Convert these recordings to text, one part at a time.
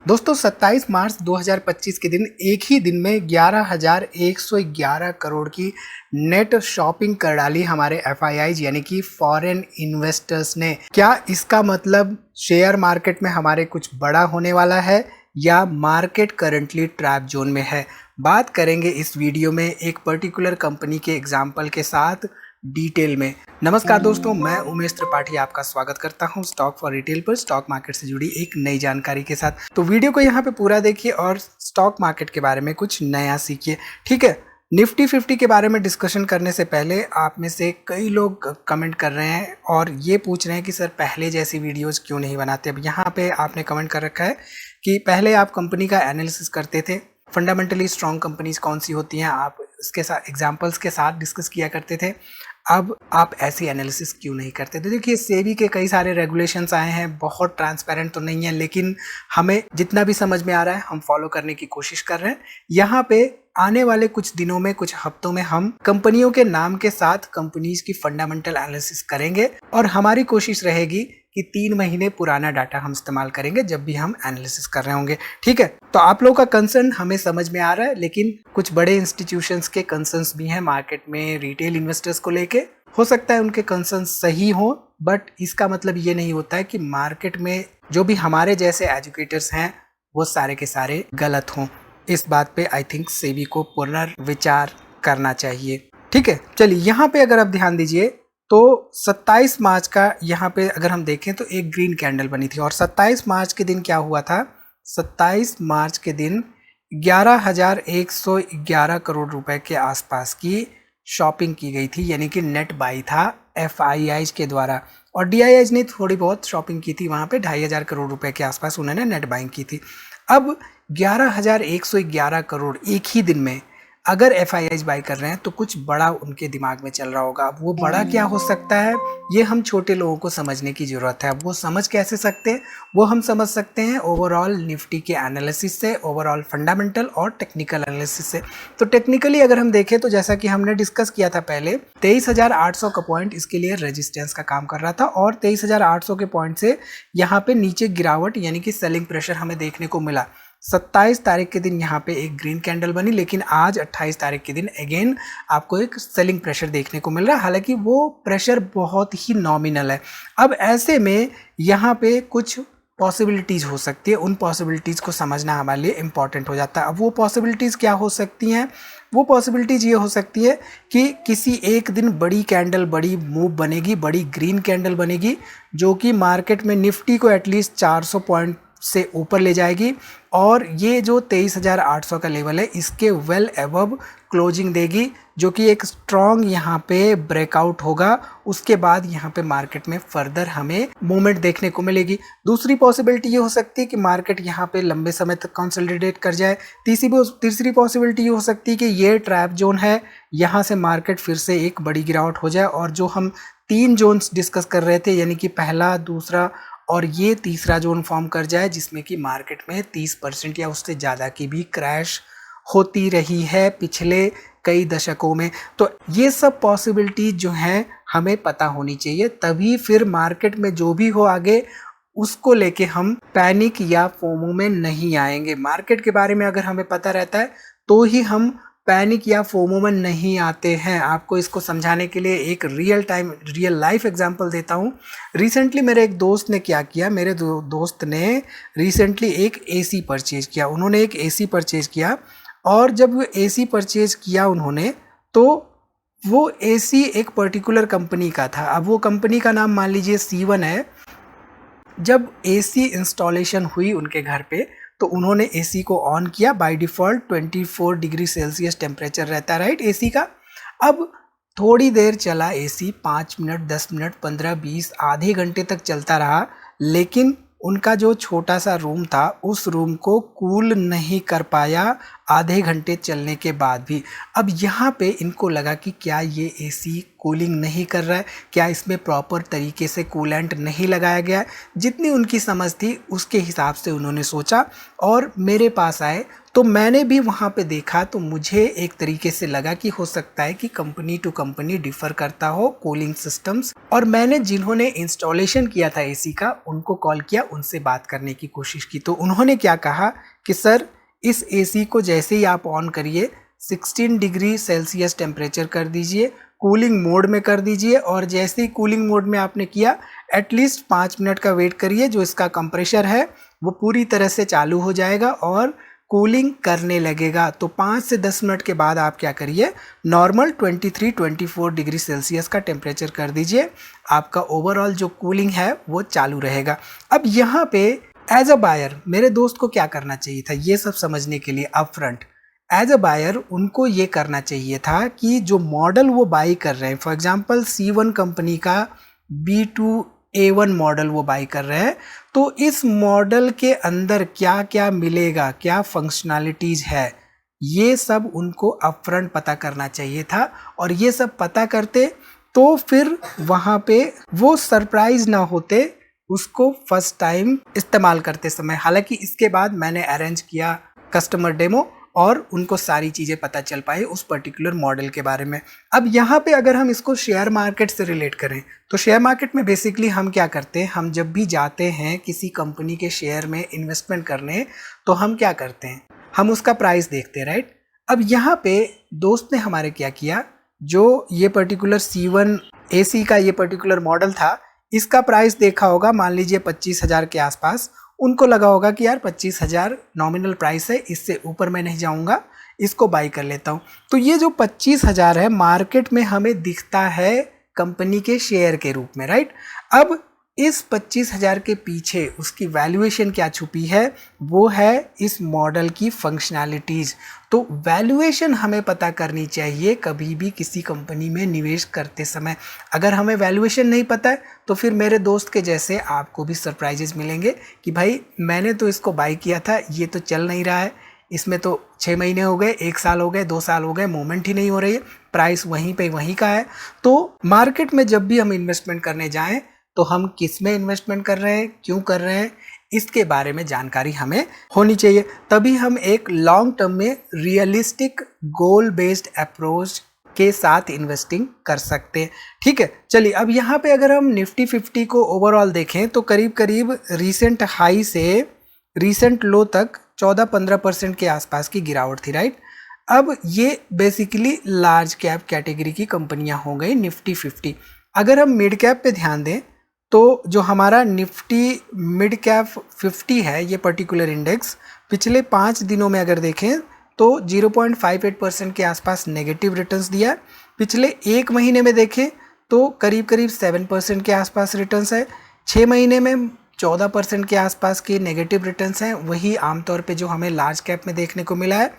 दोस्तों 27 मार्च 2025 के दिन एक ही दिन में 11,111 करोड़ की नेट शॉपिंग कर डाली हमारे एफआईआईज यानी कि फॉरेन इन्वेस्टर्स ने। क्या इसका मतलब शेयर मार्केट में हमारे कुछ बड़ा होने वाला है या मार्केट करंटली ट्रैप जोन में है? बात करेंगे इस वीडियो में एक पर्टिकुलर कंपनी के एग्जाम्पल के साथ डिटेल में। नमस्कार दोस्तों, मैं उमेश त्रिपाठी आपका स्वागत करता हूं स्टॉक फॉर रिटेल पर स्टॉक मार्केट से जुड़ी एक नई जानकारी के साथ। तो वीडियो को यहां पे पूरा देखिए और स्टॉक मार्केट के बारे में कुछ नया सीखिए, ठीक है। निफ्टी 50 के बारे में डिस्कशन करने से पहले आप में से कई लोग कमेंट कर रहे हैं और ये पूछ रहे हैं कि सर पहले जैसी वीडियोस क्यों नहीं बनाते। अब यहाँ पे आपने कमेंट कर रखा है कि पहले आप कंपनी का एनालिसिस करते थे, फंडामेंटली स्ट्रॉन्ग कंपनीज कौन सी होती हैं आप इसके साथ एग्जाम्पल्स के साथ डिस्कस किया करते थे, अब आप ऐसी एनालिसिस क्यों नहीं करते? तो देखिए, सेबी के कई सारे रेगुलेशंस आए हैं, बहुत ट्रांसपेरेंट तो नहीं है, लेकिन हमें जितना भी समझ में आ रहा है हम फॉलो करने की कोशिश कर रहे हैं। यहाँ पे आने वाले कुछ दिनों में, कुछ हफ्तों में हम कंपनियों के नाम के साथ कंपनीज की फंडामेंटल एनालिसिस करेंगे और हमारी कोशिश रहेगी कि 3 महीने पुराना डाटा हम इस्तेमाल करेंगे जब भी हम एनालिसिस कर रहे होंगे, ठीक है। तो आप लोगों का कंसर्न हमें समझ में आ रहा है, लेकिन कुछ बड़े इंस्टीट्यूशंस के कंसर्न्स भी हैं मार्केट में रिटेल इन्वेस्टर्स को लेके। हो सकता है उनके कंसर्न सही हो, बट इसका मतलब ये नहीं होता है कि मार्केट में जो भी हमारे जैसे एजुकेटर्स हैं वो सारे के सारे गलत हों। इस बात पे आई थिंक सेबी को पुनर्विचार करना चाहिए, ठीक है। चलिए, यहाँ पे अगर आप ध्यान दीजिए तो 27 मार्च का यहाँ पे अगर हम देखें तो एक ग्रीन कैंडल बनी थी और 27 मार्च के दिन क्या हुआ था? 27 मार्च के दिन 11,111 करोड़ रुपए के आसपास की शॉपिंग की गई थी, यानी कि नेट बाई था एफआईआईज के द्वारा, और डीआईआईज ने थोड़ी बहुत शॉपिंग की थी, वहाँ पे 2,500 करोड़ रुपए के आसपास उन्होंने नेट बाइंग की थी। अब 11,111 करोड़ एक ही दिन में अगर एफआईआईज बाई कर रहे हैं तो कुछ बड़ा उनके दिमाग में चल रहा होगा। अब वो बड़ा क्या हो सकता है, ये हम छोटे लोगों को समझने की ज़रूरत है। अब वो समझ कैसे सकते हैं? वो हम समझ सकते हैं ओवरऑल निफ्टी के एनालिसिस से, ओवरऑल फंडामेंटल और टेक्निकल एनालिसिस से। तो टेक्निकली अगर हम देखें तो जैसा कि हमने डिस्कस किया था पहले, 23,800 का पॉइंट इसके लिए रेजिस्टेंस का काम कर रहा था और 23,800 के पॉइंट से यहाँ पे नीचे गिरावट यानी कि सेलिंग प्रेशर हमें देखने को मिला। 27 तारीख के दिन यहाँ पे एक ग्रीन कैंडल बनी, लेकिन आज 28 तारीख के दिन अगेन आपको एक सेलिंग प्रेशर देखने को मिल रहा है, हालांकि वो प्रेशर बहुत ही नॉमिनल है। अब ऐसे में यहाँ पे कुछ पॉसिबिलिटीज़ हो सकती है, उन पॉसिबिलिटीज़ को समझना हमारे लिए इम्पॉर्टेंट हो जाता है। अब वो पॉसिबिलिटीज़ क्या हो सकती हैं? वो पॉसिबिलिटीज़ ये हो सकती है कि किसी एक दिन बड़ी कैंडल, बड़ी मूव बनेगी, बड़ी ग्रीन कैंडल बनेगी जो कि मार्केट में निफ्टी को एटलीस्ट 400 पॉइंट से ऊपर ले जाएगी और ये जो 23,800 का लेवल है इसके वेल अबव क्लोजिंग देगी, जो कि एक स्ट्रॉन्ग यहाँ पे ब्रेकआउट होगा। उसके बाद यहाँ पे मार्केट में फर्दर हमें मूवमेंट देखने को मिलेगी। दूसरी पॉसिबिलिटी ये हो सकती है कि मार्केट यहाँ पे लंबे समय तक कंसोलिडेट कर जाए। तीसरी पॉसिबिलिटी ये हो सकती है कि ये ट्रैप जोन है, यहाँ से मार्केट फिर से एक बड़ी गिरावट हो जाए और जो हम 3 जोन्स डिस्कस कर रहे थे, यानी कि पहला, दूसरा और ये तीसरा जोन फॉर्म कर जाए, जिसमें कि मार्केट में 30% या उससे ज़्यादा की भी क्रैश होती रही है पिछले कई दशकों में। तो ये सब पॉसिबिलिटी जो हैं हमें पता होनी चाहिए, तभी फिर मार्केट में जो भी हो आगे उसको लेके हम पैनिक या फोमो में नहीं आएंगे। मार्केट के बारे में अगर हमें पता रहता है तो ही हम पैनिक या फोमो में नहीं आते हैं। आपको इसको समझाने के लिए एक रियल लाइफ एग्जांपल देता हूँ। रिसेंटली मेरे एक दोस्त ने क्या किया, मेरे दोस्त ने रिसेंटली एक एसी परचेज किया। उन्होंने एक एसी परचेज किया और जब वो एसी परचेज किया उन्होंने, तो वो एसी एक पर्टिकुलर कंपनी का था। अब वो कंपनी का नाम मान लीजिए C1 है। जब एसी इंस्टॉलेशन हुई उनके घर पे तो उन्होंने एसी को ऑन किया। By default 24 degree Celsius temperature रहता है, राइट, एसी का। अब थोड़ी देर चला एसी, 5 मिनट, 10 मिनट, 15, 20, आधे घंटे तक चलता रहा, लेकिन उनका जो छोटा सा रूम था उस रूम को कूल नहीं कर पाया आधे घंटे चलने के बाद भी। अब यहाँ पे इनको लगा कि क्या ये एसी कूलिंग नहीं कर रहा है, क्या इसमें प्रॉपर तरीके से कूलेंट नहीं लगाया गया है। जितनी उनकी समझ थी उसके हिसाब से उन्होंने सोचा और मेरे पास आए। तो मैंने भी वहाँ पे देखा तो मुझे एक तरीके से लगा कि हो सकता है कि कंपनी टू कंपनी डिफर करता हो कूलिंग सिस्टम्स। और मैंने जिन्होंने इंस्टॉलेशन किया था एसी का उनको कॉल किया, उनसे बात करने की कोशिश की। तो उन्होंने क्या कहा कि सर इस एसी को जैसे ही आप ऑन करिए 16 डिग्री सेल्सियस टेम्परेचर कर दीजिए, कूलिंग मोड में कर दीजिए, और जैसे ही कूलिंग मोड में आपने किया एटलीस्ट 5 मिनट का वेट करिए, जो इसका कंप्रेशर है वो पूरी तरह से चालू हो जाएगा और कूलिंग करने लगेगा। तो 5 से 10 मिनट के बाद आप क्या करिए, नॉर्मल 23-24 डिग्री सेल्सियस का टेम्परेचर कर दीजिए, आपका ओवरऑल जो कूलिंग है वो चालू रहेगा। अब यहाँ पे एज अ बायर मेरे दोस्त को क्या करना चाहिए था ये सब समझने के लिए अपफ्रंट। एज अ बायर उनको ये करना चाहिए था कि जो मॉडल वो बाई कर रहे हैं, फॉर एग्जांपल C1 कंपनी का B2A1 मॉडल वो बाई कर रहे हैं, तो इस मॉडल के अंदर क्या क्या मिलेगा, क्या फंक्शनैलिटीज़ है, ये सब उनको अपफ्रंट पता करना चाहिए था। और ये सब पता करते तो फिर वहाँ पे वो सरप्राइज ना होते उसको फर्स्ट टाइम इस्तेमाल करते समय। हालांकि इसके बाद मैंने अरेंज किया कस्टमर डेमो और उनको सारी चीज़ें पता चल पाई उस पर्टिकुलर मॉडल के बारे में। अब यहाँ पे अगर हम इसको शेयर मार्केट से रिलेट करें तो शेयर मार्केट में बेसिकली हम क्या करते हैं, हम जब भी जाते हैं किसी कंपनी के शेयर में इन्वेस्टमेंट करने तो हम क्या करते हैं, हम उसका प्राइस देखते हैं, राइट। अब यहाँ पे दोस्त ने हमारे क्या किया, जो ये पर्टिकुलर C1 AC का ये पर्टिकुलर मॉडल था, इसका प्राइस देखा होगा मान लीजिए 25,000 के आसपास। उनको लगा होगा कि यार 25,000 नॉमिनल प्राइस है, इससे ऊपर मैं नहीं जाऊंगा, इसको बाई कर लेता हूं। तो ये जो 25,000 है मार्केट में हमें दिखता है कंपनी के शेयर के रूप में, राइट। अब इस 25,000 के पीछे उसकी वैल्यूएशन क्या छुपी है, वो है इस मॉडल की फंक्शनैलिटीज़। तो वैल्यूएशन हमें पता करनी चाहिए कभी भी किसी कंपनी में निवेश करते समय। अगर हमें वैल्यूएशन नहीं पता है तो फिर मेरे दोस्त के जैसे आपको भी सरप्राइजेज मिलेंगे कि भाई मैंने तो इसको बाई किया था, ये तो चल नहीं रहा है, इसमें तो 6 महीने हो गए, 1 साल हो गए, 2 साल हो गए, मूवमेंट ही नहीं हो रही है, प्राइस वहीं पे वहीं का है। तो मार्केट में जब भी हम इन्वेस्टमेंट करने जाएं तो हम किस में इन्वेस्टमेंट कर रहे हैं, क्यों कर रहे हैं, इसके बारे में जानकारी हमें होनी चाहिए। तभी हम एक लॉन्ग टर्म में रियलिस्टिक गोल बेस्ड अप्रोच के साथ इन्वेस्टिंग कर सकते हैं। ठीक है, चलिए अब यहाँ पे अगर हम निफ्टी 50 को ओवरऑल देखें तो करीब करीब रीसेंट हाई से रीसेंट लो तक 14-15% के आसपास की गिरावट थी, राइट। अब ये बेसिकली लार्ज कैप कैटेगरी की कंपनियां हो गई निफ्टी 50। अगर हम मिड कैप पे ध्यान दें तो जो हमारा निफ्टी मिड कैप 50 है, ये पर्टिकुलर इंडेक्स पिछले 5 दिनों में अगर देखें तो 0.58% के आसपास नेगेटिव रिटर्न्स दिया है। पिछले 1 महीने में देखें तो करीब करीब 7% के आसपास रिटर्न्स है। 6 महीने में 14% के आसपास के नेगेटिव रिटर्न्स हैं, वही आमतौर पे जो हमें लार्ज कैप में देखने को मिला है।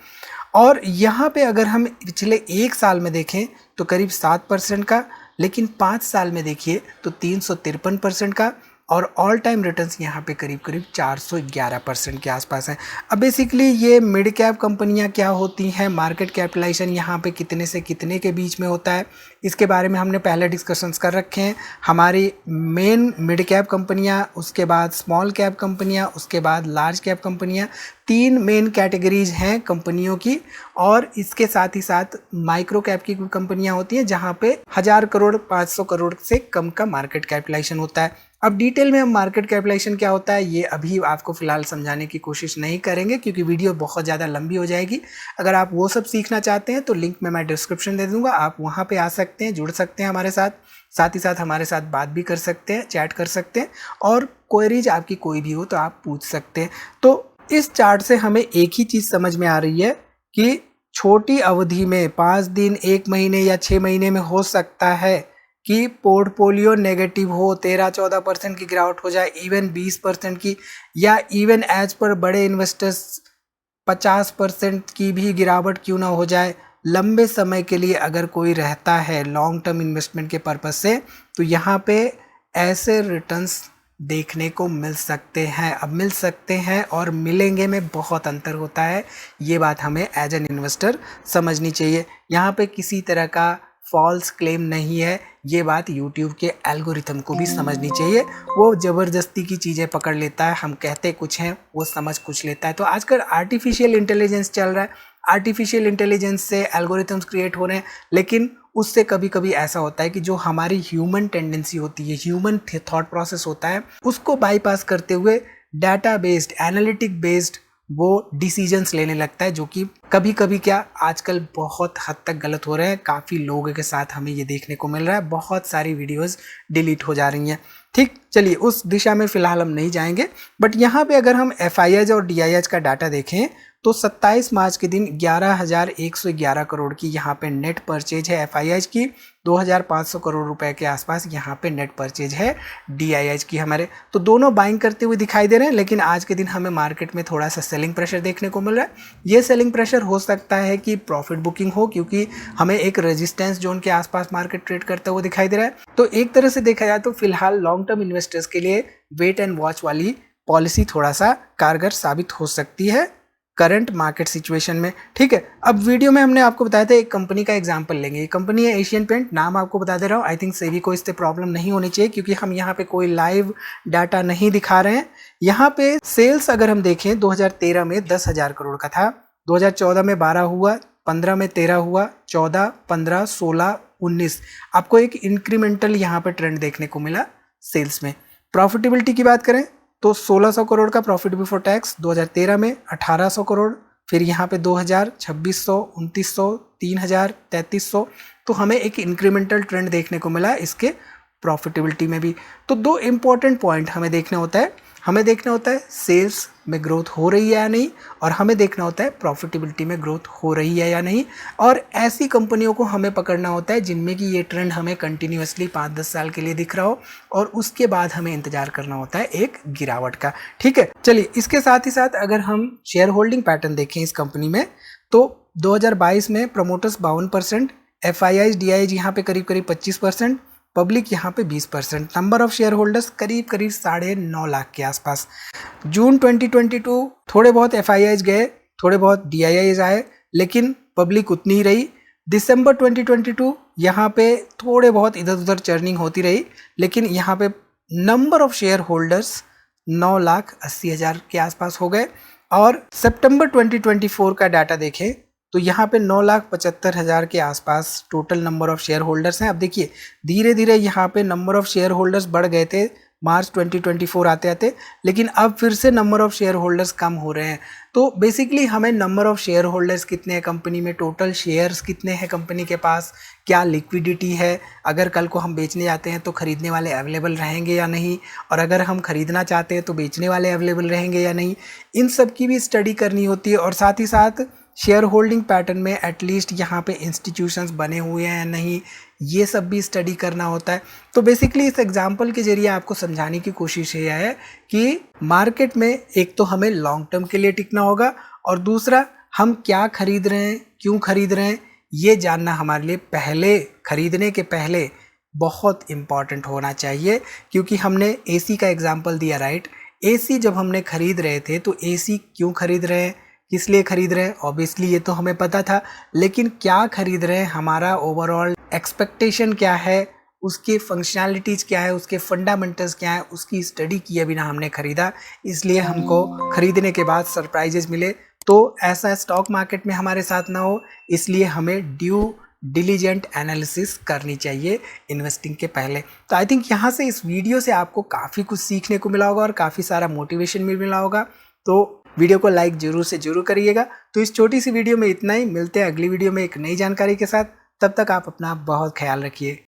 और यहाँ पे अगर हम पिछले 1 साल में देखें तो करीब 7% का, लेकिन 5 साल में देखिए तो 353% का, और ऑल टाइम रिटर्न्स यहाँ पे करीब करीब 411% के आसपास हैं। अब बेसिकली ये मिड कैप कंपनियाँ क्या होती हैं, मार्केट कैपिटलाइजेशन यहाँ पे कितने से कितने के बीच में होता है, इसके बारे में हमने पहले डिस्कशंस कर रखे हैं। हमारी मेन मिड कैप कंपनियाँ, उसके बाद स्मॉल कैप कंपनियाँ, उसके बाद लार्ज कैप कंपनियाँ, 3 मेन कैटेगरीज हैं कंपनियों की। और इसके साथ ही साथ माइक्रो कैप की कंपनियां होती हैं जहां पे 1000 करोड़ 500 करोड़ से कम का मार्केट कैपिटलाइजेशन होता है। अब डिटेल में हम मार्केट कैपिटलाइजेशन क्या होता है ये अभी आपको फिलहाल समझाने की कोशिश नहीं करेंगे क्योंकि वीडियो बहुत ज़्यादा लंबी हो जाएगी। अगर आप वो सब सीखना चाहते हैं तो लिंक में मैं डिस्क्रिप्शन दे दूंगा, आप वहाँ पे आ सकते हैं, जुड़ सकते हैं हमारे साथ, साथ ही साथ हमारे साथ बात भी कर सकते हैं, चैट कर सकते हैं, और क्वेरीज आपकी कोई भी हो तो आप पूछ सकते हैं। तो इस चार्ट से हमें एक ही चीज़ समझ में आ रही है कि छोटी अवधि में 5 दिन, 1 महीने या 6 महीने में हो सकता है कि पोर्टफोलियो नेगेटिव हो, 13-14% की गिरावट हो जाए, इवन 20% की, या इवन एज पर बड़े इन्वेस्टर्स 50% की भी गिरावट क्यों ना हो जाए। लंबे समय के लिए अगर कोई रहता है लॉन्ग टर्म इन्वेस्टमेंट के पर्पस से तो यहाँ पे ऐसे रिटर्न्स देखने को मिल सकते हैं। अब मिल सकते हैं और मिलेंगे में बहुत अंतर होता है, ये बात हमें एज एन इन्वेस्टर समझनी चाहिए। यहाँ पे किसी तरह का फॉल्स क्लेम नहीं है। ये बात यूट्यूब के एल्गोरिथम को भी समझनी चाहिए। वो ज़बरदस्ती की चीज़ें पकड़ लेता है, हम कहते कुछ हैं वो समझ कुछ लेता है। तो आजकल आर्टिफिशियल इंटेलिजेंस चल रहा है, आर्टिफिशियल इंटेलिजेंस से एल्गोरिथम्स क्रिएट हो रहे हैं, लेकिन उससे कभी कभी ऐसा होता है कि जो हमारी ह्यूमन टेंडेंसी होती है, ह्यूमन थॉट प्रोसेस होता है, उसको बाईपास करते हुए डाटा बेस्ड, एनालिटिक बेस्ड वो डिसीजंस लेने लगता है, जो कि कभी कभी क्या आजकल बहुत हद तक गलत हो रहे हैं। काफ़ी लोगों के साथ हमें ये देखने को मिल रहा है, बहुत सारी वीडियोस डिलीट हो जा रही हैं। ठीक, चलिए उस दिशा में फ़िलहाल हम नहीं जाएंगे, बट यहाँ पे अगर हम FIIs और DIIs का डाटा देखें तो 27 मार्च के दिन 11,111 करोड़ की यहाँ पे नेट परचेज है FIIs की, 2,500 करोड़ रुपए के आसपास यहाँ पे नेट परचेज है DIIs की हमारे। तो दोनों बाइंग करते हुए दिखाई दे रहे हैं, लेकिन आज के दिन हमें मार्केट में थोड़ा सा सेलिंग प्रेशर देखने को मिल रहा है। ये सेलिंग प्रेशर हो सकता है कि प्रॉफिट बुकिंग हो, क्योंकि हमें एक रेजिस्टेंस जोन के आसपास मार्केट ट्रेड करता हुआ दिखाई दे रहा है। तो एक तरह से देखा जाए तो फिलहाल लॉन्ग टर्म इन्वेस्टर्स के लिए वेट एंड वॉच वाली पॉलिसी थोड़ा सा कारगर साबित हो सकती है करंट मार्केट सिचुएशन में। ठीक है, अब वीडियो में हमने आपको बताया था एक कंपनी का एग्जांपल लेंगे। ये कंपनी है एशियन पेंट, नाम आपको बता दे रहा हूँ। आई थिंक सेबी को इससे प्रॉब्लम नहीं होनी चाहिए, क्योंकि हम यहाँ पे कोई लाइव डाटा नहीं दिखा रहे हैं। यहाँ पे सेल्स अगर हम देखें 2013 में 10,000 करोड़ का था, 2014 में 12 हुआ, 15 में 13 हुआ, 14, 15, 16, 19 आपको एक इंक्रीमेंटल यहाँ पे ट्रेंड देखने को मिला सेल्स में। प्रॉफिटेबिलिटी की बात करें तो 1600 करोड़ का प्रॉफिट बिफोर टैक्स 2013 में, 1800 करोड़, फिर यहाँ पे 2000, 2600, 2900, 3000, 3300। तो हमें एक इंक्रीमेंटल ट्रेंड देखने को मिला इसके प्रॉफिटेबिलिटी में भी। तो दो इम्पॉर्टेंट पॉइंट हमें देखना होता है, हमें देखना होता है सेल्स में ग्रोथ हो रही है या नहीं, और हमें देखना होता है प्रॉफिटेबिलिटी में ग्रोथ हो रही है या नहीं। और ऐसी कंपनियों को हमें पकड़ना होता है जिनमें कि ये ट्रेंड हमें कंटिन्यूसली 5-10 साल के लिए दिख रहा हो, और उसके बाद हमें इंतजार करना होता है एक गिरावट का। ठीक है, चलिए इसके साथ ही साथ अगर हम शेयर होल्डिंग पैटर्न देखें इस कंपनी में, तो 2022 में प्रमोटर्स 52%, FIIs DIIs यहाँ पे करीब करीब 25%, पब्लिक यहाँ पे 20%, नंबर ऑफ शेयर होल्डर्स करीब करीब 9.5 लाख के आसपास। जून 2022 थोड़े बहुत FIIs गए, थोड़े बहुत DIIs आए, लेकिन पब्लिक उतनी ही रही। दिसंबर 2022 यहाँ पे थोड़े बहुत इधर उधर चर्निंग होती रही, लेकिन यहाँ पे नंबर ऑफ शेयर होल्डर्स 9,80,000 के आसपास हो गए। और सितंबर 2024 का डाटा देखें तो यहाँ पे 9,75,000 के आसपास total number of share holders हैं। अब देखिए धीरे धीरे यहाँ पे नंबर ऑफ शेयर होल्डर्स बढ़ गए थे मार्च 2024 आते आते, लेकिन अब फिर से नंबर ऑफ शेयर होल्डर्स कम हो रहे हैं। तो बेसिकली हमें नंबर ऑफ शेयर होल्डर्स कितने हैं कंपनी में, टोटल शेयर्स कितने हैं कंपनी के पास, क्या लिक्विडिटी है, अगर कल को हम बेचने जाते हैं तो खरीदने वाले अवेलेबल रहेंगे या नहीं, और अगर हम खरीदना चाहते हैं तो बेचने वाले अवेलेबल रहेंगे या नहीं, इन सब की भी स्टडी करनी होती है। और साथ ही साथ शेयर होल्डिंग पैटर्न में एटलीस्ट यहाँ पे इंस्टीट्यूशंस बने हुए हैं या नहीं, ये सब भी स्टडी करना होता है। तो बेसिकली इस एग्जांपल के जरिए आपको समझाने की कोशिश ये है कि मार्केट में एक तो हमें लॉन्ग टर्म के लिए टिकना होगा, और दूसरा हम क्या खरीद रहे हैं, क्यों खरीद रहे हैं, ये जानना हमारे लिए पहले, खरीदने के पहले बहुत इम्पॉर्टेंट होना चाहिए। क्योंकि हमने AC का एग्जाम्पल दिया, राइट। AC जब हमने खरीद रहे थे तो AC क्यों खरीद रहे हैं, किस लिए खरीद रहे हैं, ऑब्वियसली ये तो हमें पता था, लेकिन क्या खरीद रहे हैं, हमारा ओवरऑल एक्सपेक्टेशन क्या है, उसकी फंक्शनैलिटीज़ क्या है, उसके फंडामेंटल्स क्या है, उसकी स्टडी किए बिना हमने खरीदा, इसलिए हमको खरीदने के बाद सरप्राइजेज मिले। तो ऐसा स्टॉक मार्केट में हमारे साथ ना हो, इसलिए हमें ड्यू डिलीजेंट एनालिसिस करनी चाहिए इन्वेस्टिंग के पहले। तो आई थिंक यहाँ से इस वीडियो से आपको काफ़ी कुछ सीखने को मिला होगा और काफ़ी सारा मोटिवेशन भी मिला होगा। तो वीडियो को लाइक जरूर से जरूर करिएगा। तो इस छोटी सी वीडियो में इतना ही, मिलते हैं अगली वीडियो में एक नई जानकारी के साथ। तब तक आप अपना बहुत ख्याल रखिए।